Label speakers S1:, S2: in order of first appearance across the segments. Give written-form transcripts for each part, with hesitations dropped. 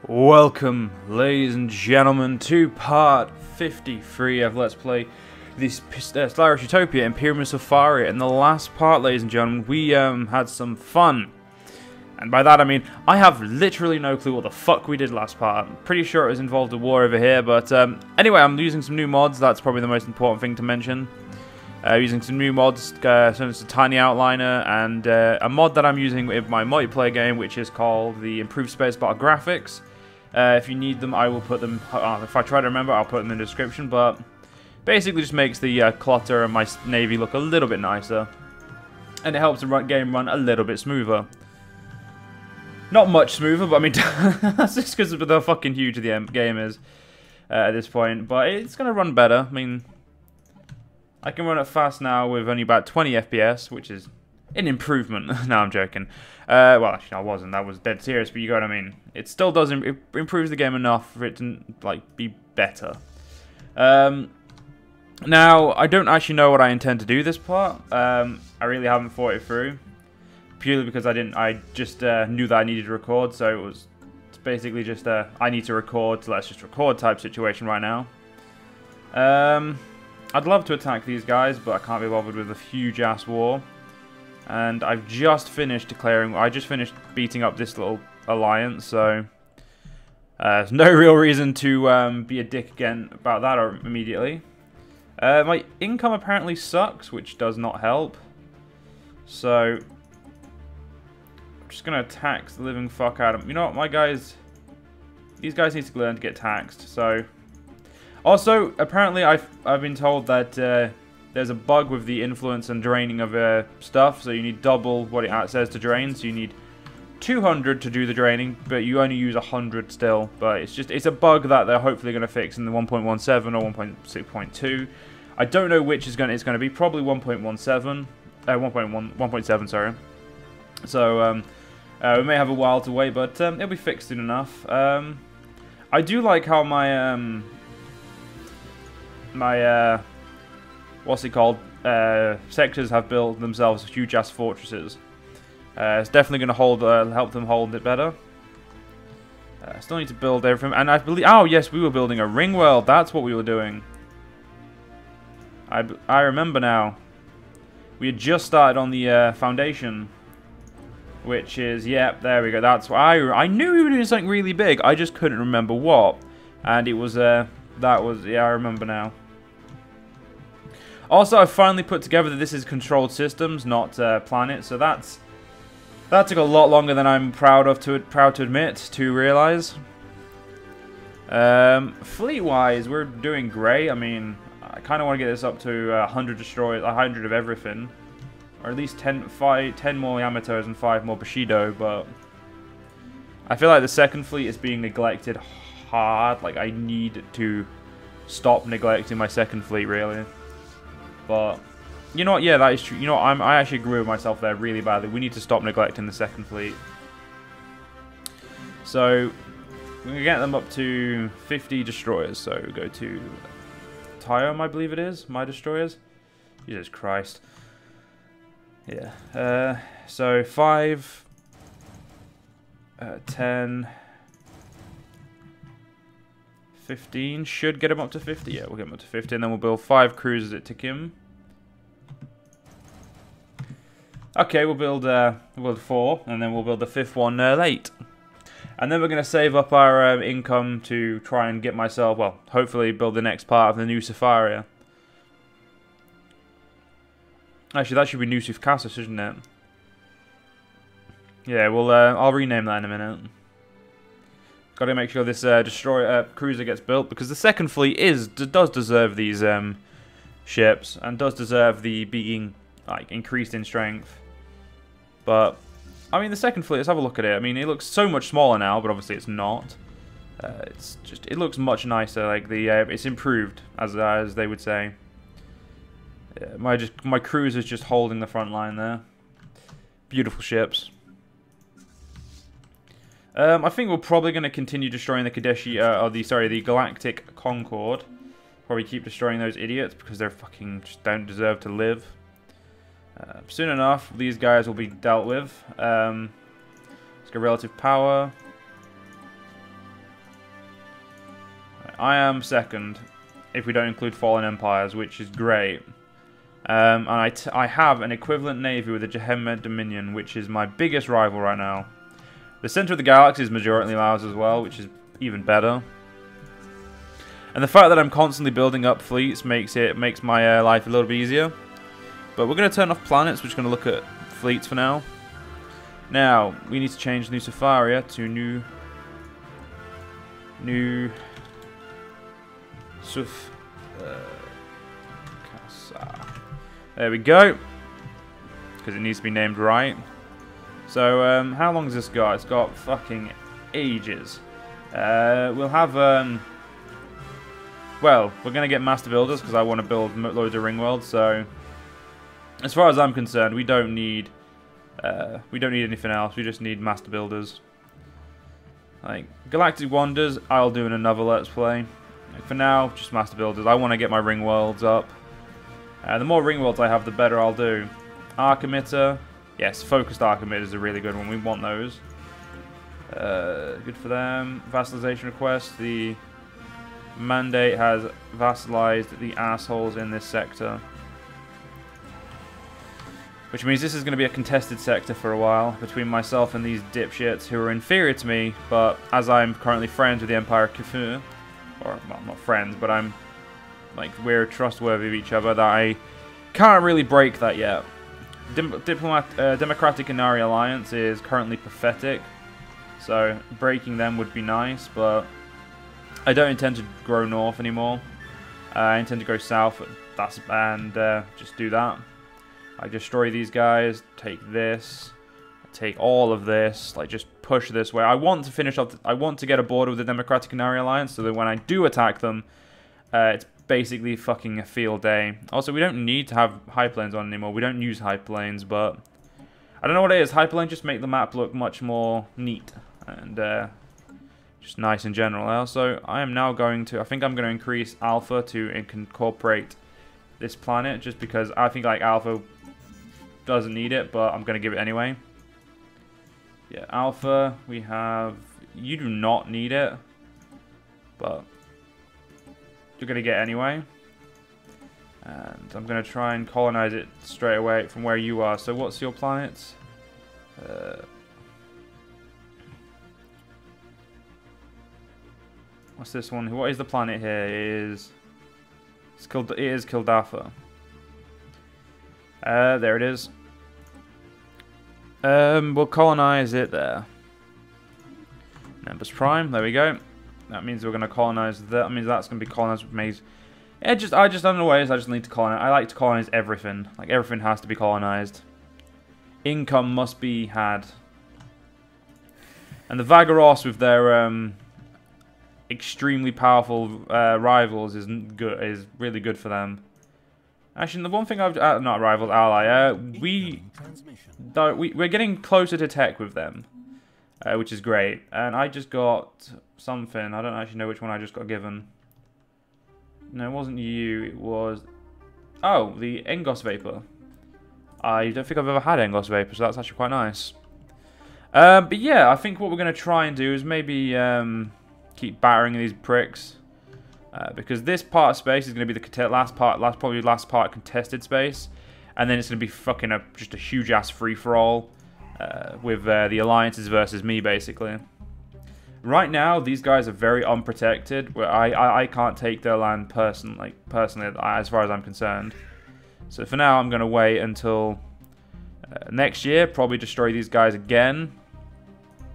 S1: Welcome, ladies and gentlemen, to part 53 of Let's Play this Stellaris Utopia, Imperium of Sutharia. In the last part, ladies and gentlemen, we had some fun. And by that I mean, I have literally no clue what the fuck we did last part. I'm pretty sure it was involved a war over here, but anyway, I'm using some new mods. That's probably the most important thing to mention. Using some new mods, so it's a tiny outliner, and a mod that I'm using in my multiplayer game, which is called the Improved Spacebar Graphics. If you need them, I will put them, if I try to remember, I'll put them in the description, but basically just makes the clutter and my navy look a little bit nicer, and it helps the game run a little bit smoother. Not much smoother, but I mean, that's just because of how fucking huge the game is at this point, but it's going to run better. I mean, I can run it fast now with only about 20 FPS, which is an improvement. No, I'm joking. Well, actually, I wasn't. That was dead serious, but you got what I mean. It still does it improves the game enough for it to like be better. Now, I don't actually know what I intend to do this part. I really haven't thought it through, purely because I just knew that I needed to record, so it's basically just I need to record, so let's just record type situation right now. I'd love to attack these guys, but I can't be bothered with a huge ass war. And I've just finished declaring, I just finished beating up this little alliance, so there's no real reason to be a dick again about that immediately. My income apparently sucks, which does not help. So I'm just gonna tax the living fuck out of them. You know what, my guys, these guys need to learn to get taxed. So also, apparently I've been told that there's a bug with the influence and draining of stuff, so you need double what it says to drain, so you need 200 to do the draining, but you only use 100 still. But it's a bug that they're hopefully going to fix in the 1.17 or 1.6.2. I don't know which it's going to be, probably 1.17, 1.7, sorry. So we may have a while to wait, but it'll be fixed soon enough. I do like how my what's it called? Sectors have built themselves huge ass fortresses. It's definitely going to help them hold it better. Still need to build everything, and I believe. Oh yes, we were building a ring world. That's what we were doing. I remember now. We had just started on the foundation, which is there we go. That's why I knew we were doing something really big. I just couldn't remember what, and it was that was I remember now. Also, I finally put together that this is controlled systems, not planets. So that took a lot longer than I'm proud to admit, to realize. Fleet-wise, we're doing great. I mean, I kind of want to get this up to 100 destroyers, 100 of everything, or at least 10 more Yamatos and 5 more Bushido. But I feel like the second fleet is being neglected hard. Like, I need to stop neglecting my second fleet, really. But you know what? Yeah, that is true. You know what? I actually agree with myself there really badly. We need to stop neglecting the second fleet. So we're gonna get them up to 50 destroyers. So we go to Tyom, I believe it is. My destroyers. Jesus Christ. Yeah. So 5, 10, 15 should get him up to 50. Yeah, we'll get him up to 50, and then we'll build 5 cruisers at Tikim. Okay, we'll build 4, and then we'll build the 5th one late. And then we're going to save up our income to try and get myself, well, hopefully build the next part of the new Sutharia. Actually, that should be New Sufcasa, shouldn't it? Yeah, well, I'll rename that in a minute. Got to make sure this cruiser gets built, because the second fleet does deserve these ships, and does deserve the being like increased in strength. But I mean, the second fleet, let's have a look at it. I mean, it looks so much smaller now, but obviously it's not. It looks much nicer. Like it's improved, as they would say. Yeah, my cruiser's just holding the front line there. Beautiful ships. I think we're probably going to continue destroying the Kadeshi, the Galactic Concord. Probably keep destroying those idiots because they're fucking just don't deserve to live. Soon enough, these guys will be dealt with. Let's go relative power. I am second, if we don't include Fallen Empires, which is great. And I have an equivalent navy with the Gehenna Dominion, which is my biggest rival right now. The center of the galaxy is majority ours as well, which is even better. And the fact that I'm constantly building up fleets makes my life a little bit easier. But we're going to turn off planets, we're just going to look at fleets for now. Now, we need to change New Sutharia to New there we go. Because it needs to be named right. So, how long has this got? It's got fucking ages. We'll have, well, we're going to get Master Builders because I want to build loads of ring worlds. So, as far as I'm concerned, we don't need anything else. We just need Master Builders. Like, Galactic Wonders, I'll do in another Let's Play. Like, for now, just Master Builders. I want to get my ring worlds up. The more ring worlds I have, the better I'll do. Arc Emitter. Yes, Focused Arc Emitter is a really good one. We want those. Good for them. Vassalization request. The mandate has vassalized the assholes in this sector. Which means this is going to be a contested sector for a while between myself and these dipshits who are inferior to me, but as I'm currently friends with the Empire of Kafur, or, well, not friends, but we're trustworthy of each other, that I can't really break that yet. Democratic Inari Alliance is currently pathetic, so breaking them would be nice, but I don't intend to grow north anymore. I intend to go south and just do that. I destroy these guys, take this, take all of this, like just push this way. I want to finish up, I want to get a border with the Democratic Inari Alliance so that when I do attack them, it's basically fucking a field day. Also, we don't need to have high planes on anymore. We don't use high planes, but I don't know what it is. High planes just make the map look much more neat and just nice in general. I am now going to, I think I'm going to increase Alpha to incorporate this planet just because I think like Alpha doesn't need it, but I'm going to give it anyway. Yeah, Alpha, we have, you do not need it, but you're going to get anyway. And I'm going to try and colonize it straight away from where you are. So what's your planet? What's this one? What is the planet here? It is Kildafa. There it is. We'll colonize it there. Nimbus Prime, there we go. That means we're going to colonize that. That means that's going to be colonized with maize. I just don't know ways. I just need to colonize. I like to colonize everything. Like everything has to be colonized. Income must be had. And the Vagaros with their extremely powerful rivals is good. Is really good for them. Actually, the one thing I've not rivals, ally. We're getting closer to tech with them, which is great. And I just got something. I don't actually know which one I just got given. No, it wasn't you. It was the Engos Vapor. I don't think I've ever had Engos Vapor, so that's actually quite nice. But yeah, I think what we're going to try and do is maybe keep battering these pricks. Because this part of space is going to be the probably last part contested space, and then it's going to be fucking just a huge ass free for all with the alliances versus me basically. Right now, these guys are very unprotected. Where I can't take their land personally, as far as I'm concerned. So for now, I'm going to wait until next year. Probably destroy these guys again.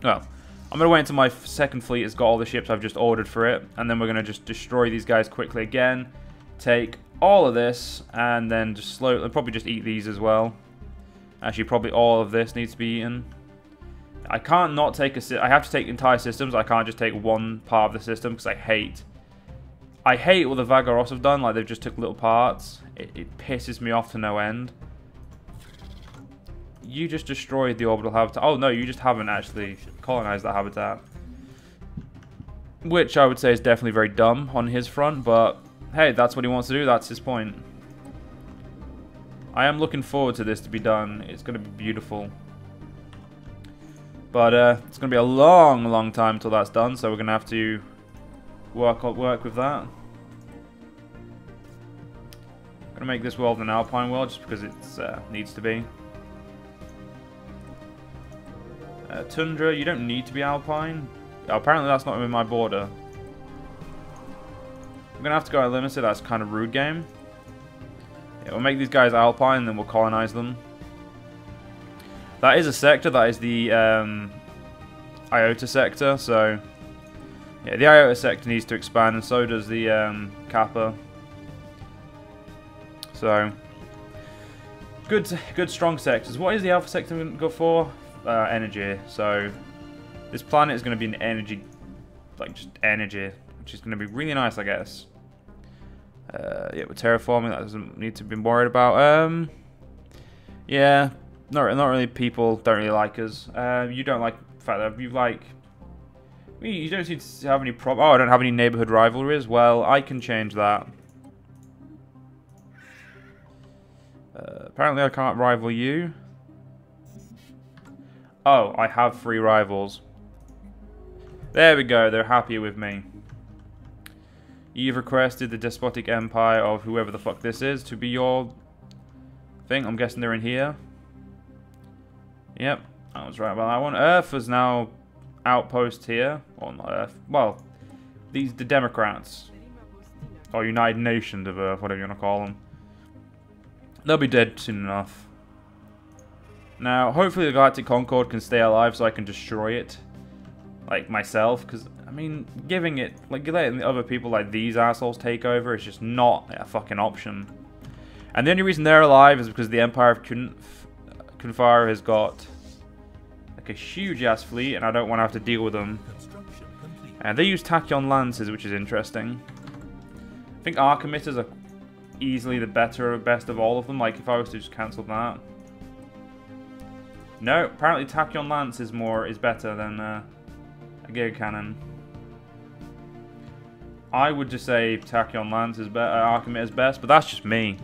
S1: Well, I'm going to wait until my second fleet has got all the ships I've just ordered for it. And then we're going to just destroy these guys quickly again. Take all of this. And then just slowly, probably just eat these as well. Actually, probably all of this needs to be eaten. I can't not take I have to take entire systems. I can't just take one part of the system because I hate what the Vagaros have done. Like, they've just took little parts. It pisses me off to no end. You just destroyed the orbital habitat. Oh, no, you just haven't actually colonized that habitat. Which I would say is definitely very dumb on his front, but hey, that's what he wants to do. That's his point. I am looking forward to this to be done. It's going to be beautiful. But it's going to be a long, long time until that's done, so we're going to have to work with that. I'm gonna make this world an alpine world just because it needs to be. Tundra, you don't need to be alpine. Oh, apparently that's not in my border. I'm gonna have to go unlimited. That's kind of rude, game. Yeah, we'll make these guys alpine, and then we'll colonize them. That is a sector. That is the Iota sector. So yeah, the Iota sector needs to expand, and so does the Kappa. So good strong sectors. What is the Alpha sector going to go for? Energy. So this planet is going to be an energy, like just energy, which is going to be really nice, I guess. Yeah, with terraforming, that doesn't need to be worried about. Yeah, not really. People don't really like us. You don't like the fact that you like. You don't seem to have any problem. Oh, I don't have any neighborhood rivalries. Well, I can change that. Apparently, I can't rival you. Oh, I have 3 rivals. There we go, they're happy with me. You've requested the despotic empire of whoever the fuck this is to be your thing. I'm guessing they're in here. Yep, I was right about that one. Earth is now outpost here. Or not Earth. Well, the Democrats. Or United Nations of Earth, whatever you want to call them. They'll be dead soon enough. Now, hopefully the Galactic Concord can stay alive so I can destroy it. Like, myself. Because, I mean, giving it... Like, letting other people like these assholes take over is just not a fucking option. And the only reason they're alive is because the Empire of Kunfar has got... like, a huge-ass fleet, and I don't want to have to deal with them. And they use Tachyon Lances, which is interesting. I think Arc Emitters are easily the best of all of them. Like, if I was to just cancel that... No, apparently Tachyon Lance is better than a Giga Cannon. I would just say Tachyon Lance is better, Arc Emitter is best, but that's just me.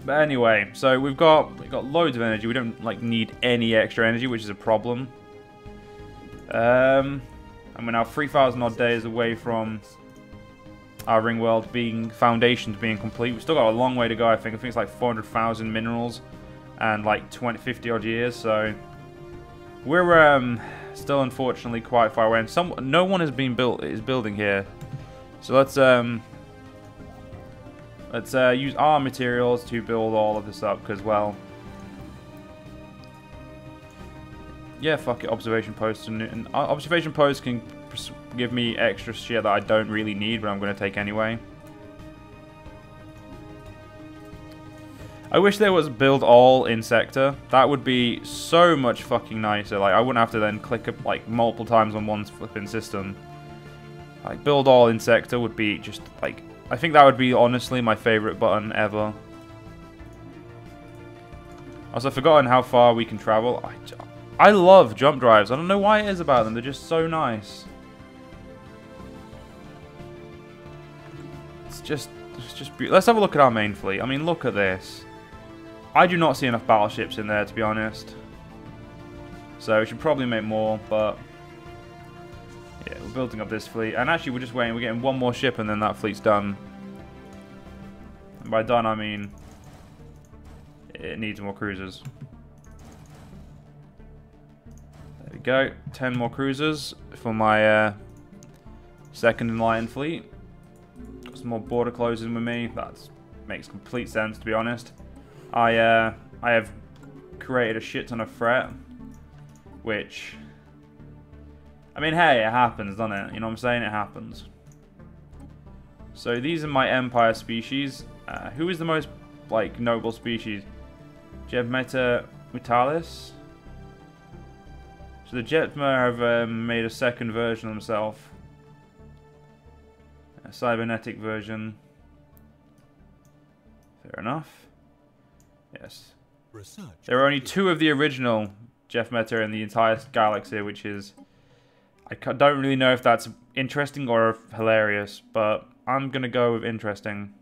S1: But anyway, so we've got loads of energy. We don't like need any extra energy, which is a problem. And we're now 3,000 odd days away from our ring world foundations being complete. We've still got a long way to go. I think it's like 400,000 minerals. And like 50 odd years, so we're still unfortunately quite far away. And no one is building here, so let's use our materials to build all of this up. Because well, yeah, fuck it. Observation posts and observation posts can give me extra shit that I don't really need, but I'm going to take anyway. I wish there was build all in sector. That would be so much fucking nicer. Like, I wouldn't have to then click up like multiple times on one flipping system. Like, build all in sector would be just like, I think that would be honestly my favorite button ever. Also, I've forgotten how far we can travel. I love jump drives. I don't know why it is about them. They're just so nice. It's just beautiful. Let's have a look at our main fleet. I mean, look at this. I do not see enough battleships in there, to be honest. So we should probably make more, but yeah, we're building up this fleet. And actually, we're just waiting. We're getting one more ship, and then that fleet's done. And by done, I mean it needs more cruisers. There we go. 10 more cruisers for my second enlightened fleet. Got some more border closing with me. That makes complete sense, to be honest. I have created a shit ton of threat, which, I mean, hey, it happens, doesn't it? You know what I'm saying? It happens. So these are my empire species. Who is the most, like, noble species? Jetmeta Mutalis. So the Jetma have made a second version of themselves. A cybernetic version. Fair enough. Yes. There are only 2 of the original Jeff Meta in the entire galaxy, which is... I don't really know if that's interesting or hilarious, but I'm going to go with interesting.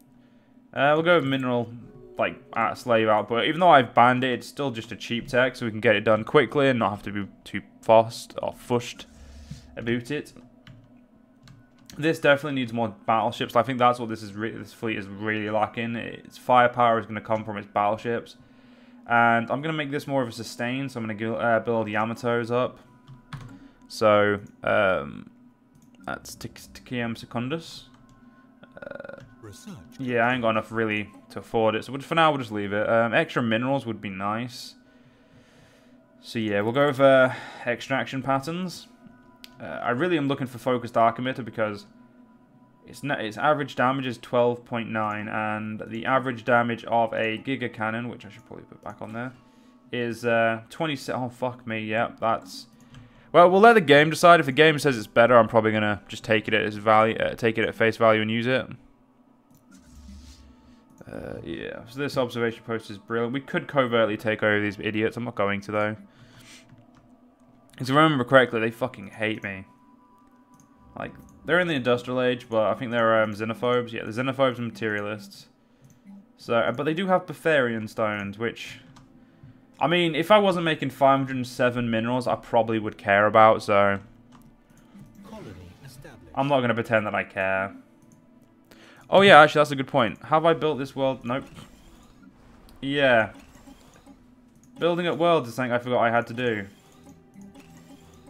S1: We'll go with mineral, like, slave output. Even though I've banned it, it's still just a cheap tech, so we can get it done quickly and not have to be too fast or fushed about it. This definitely needs more battleships. I think that's what this fleet is really lacking. Its firepower is going to come from its battleships. And I'm going to make this more of a sustain, so I'm going to build Yamatos up. So, that's Ticium Secundus. Yeah, I ain't got enough really to afford it, so for now we'll just leave it. Extra minerals would be nice. So yeah, we'll go with extraction patterns. I really am looking for focused arc emitter because its average damage is 12.9, and the average damage of a Giga Cannon, which I should probably put back on there, is 27. Oh fuck me, yeah, that's. Well, we'll let the game decide. If the game says it's better, I'm probably gonna just take it at its value, take it at face value, and use it. Yeah, so this observation post is brilliant. We could covertly take over these idiots. I'm not going to, though. Because if I remember correctly, they fucking hate me. Like, they're in the Industrial Age, but I think they're xenophobes. Yeah, the xenophobes and materialists. So, but they do have Betharian stones, which... I mean, if I wasn't making 507 minerals, I probably would care about, so... I'm not going to pretend that I care. Oh yeah, actually that's a good point. Have I built this world? Nope. Yeah. Building up worlds is something I forgot I had to do.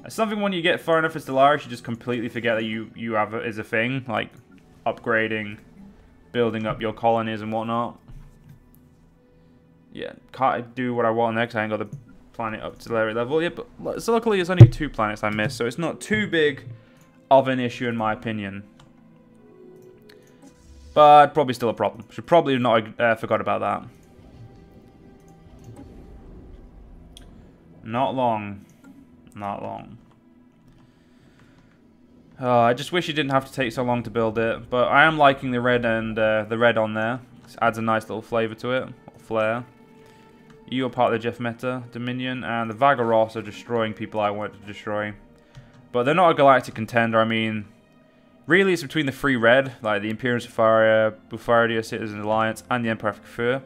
S1: It's something when you get far enough as Stellaris, you just completely forget that you have is a thing. Like, upgrading, building up your colonies and whatnot. Yeah, can't do what I want next. I ain't got the planet up to Stellaris level. Yeah, but so luckily it's only 2 planets I missed, so it's not too big of an issue in my opinion. But probably still a problem. Should probably not forgot about that. Not long. Not long. I just wish it didn't have to take so long to build it. But I am liking the red and the red on there. It adds a nice little flavour to it. Or flair. You are part of the Jeff Meta Dominion. And the Vagaros are destroying people I want to destroy. But they're not a galactic contender. I mean... Really, it's between the 3 red, like the Imperium of Sutharia, Buffardia Citizen Alliance, and the Empire of Kafur.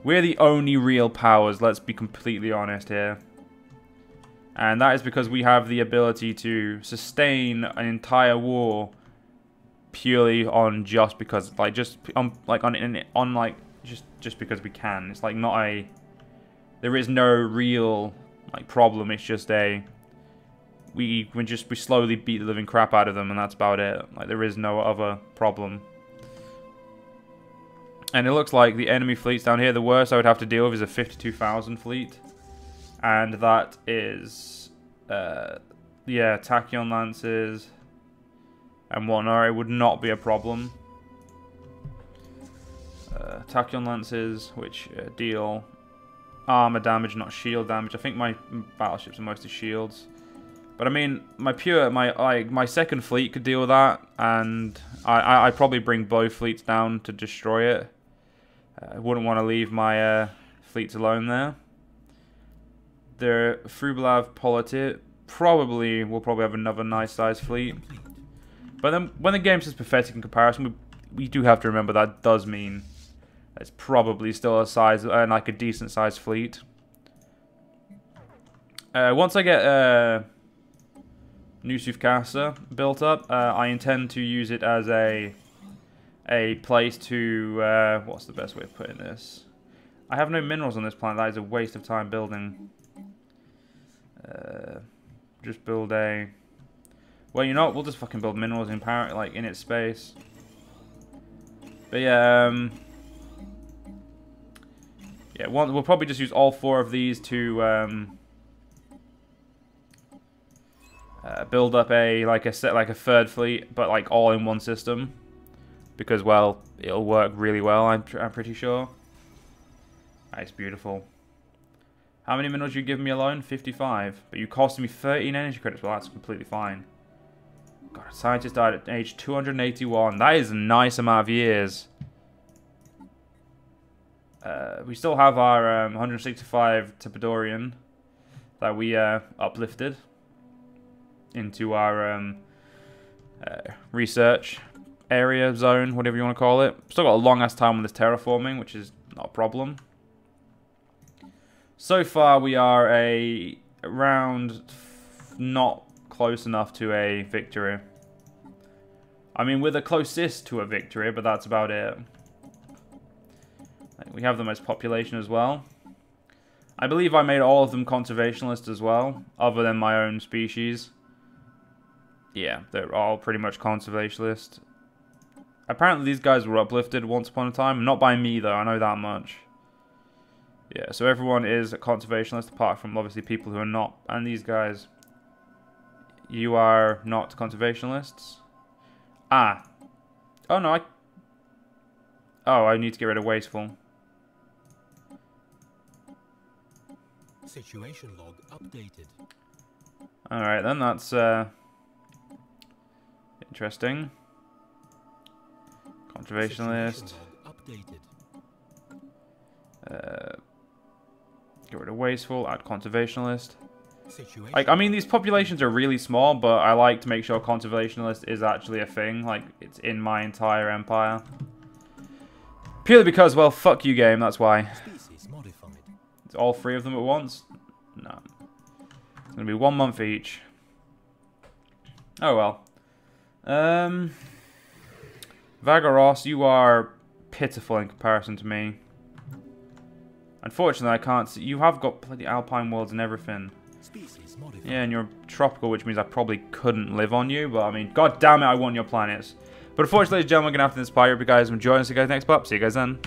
S1: We're the only real powers, let's be completely honest here. And that is because we have the ability to sustain an entire war purely on just because, like, just because we can. It's like not a, there is no real like problem. It's just a. We slowly beat the living crap out of them, and that's about it. Like, there is no other problem. And it looks like the enemy fleets down here, the worst I would have to deal with is a 52,000 fleet. And that is, yeah, Tachyon Lances and whatnot. It would not be a problem. Tachyon Lances, which deal armor damage, not shield damage. I think my battleships are mostly shields. But I mean, my second fleet could deal with that, and I'd probably bring both fleets down to destroy it. I wouldn't want to leave my fleets alone there. The Frublav Politit will probably have another nice sized fleet. But then when the game says pathetic in comparison, we do have to remember that does mean it's probably still a size like a decent sized fleet. Once I get New Sufkasa built up, I intend to use it as a place to, what's the best way of putting this? I have no minerals on this planet. That is a waste of time building. Just build a, well, you know what, we'll just fucking build minerals in power, like in its space. But yeah, yeah, we'll probably just use all 4 of these to build up a third fleet, but like all in one system, because well, it'll work really well. I'm pretty sure. That's beautiful. How many minerals you giving me alone? 55, but you costed me 13 energy credits. Well, that's completely fine. God, a scientist died at age 281. That is a nice amount of years. We still have our 165 Tepidorian that we uplifted into our research area, zone, whatever you want to call it. Still got a long ass time on this terraforming, which is not a problem. So far we are around not close enough to a victory. I mean, we're the closest to a victory, but that's about it. We have the most population as well. I believe I made all of them conservationalist as well, other than my own species. Yeah, they're all pretty much conservationalist. Apparently these guys were uplifted once upon a time. Not by me, though, I know that much. Yeah, so everyone is a conservationalist, apart from, obviously, people who are not. And these guys, you are not conservationalists? Ah. Oh, no, I need to get rid of wasteful.
S2: Situation log updated.
S1: Alright then, that's interesting. Conservationalist. Get rid of wasteful, add conservationalist. Like, I mean, these populations are really small, but I like to make sure conservationalist is actually a thing. Like, it's in my entire empire. Purely because, well, fuck you, game, that's why. It's all 3 of them at once? No. It's going to be 1 month each. Oh, well. Vagaros, you are pitiful in comparison to me. Unfortunately, I can't see. You have got bloody alpine worlds and everything. Yeah, and you're tropical, which means I probably couldn't live on you. But, I mean, god damn it, I want your planets. But unfortunately, ladies and gentlemen, we're going to have to inspire you guys. I'm enjoying this. See you guys next part. See you guys then.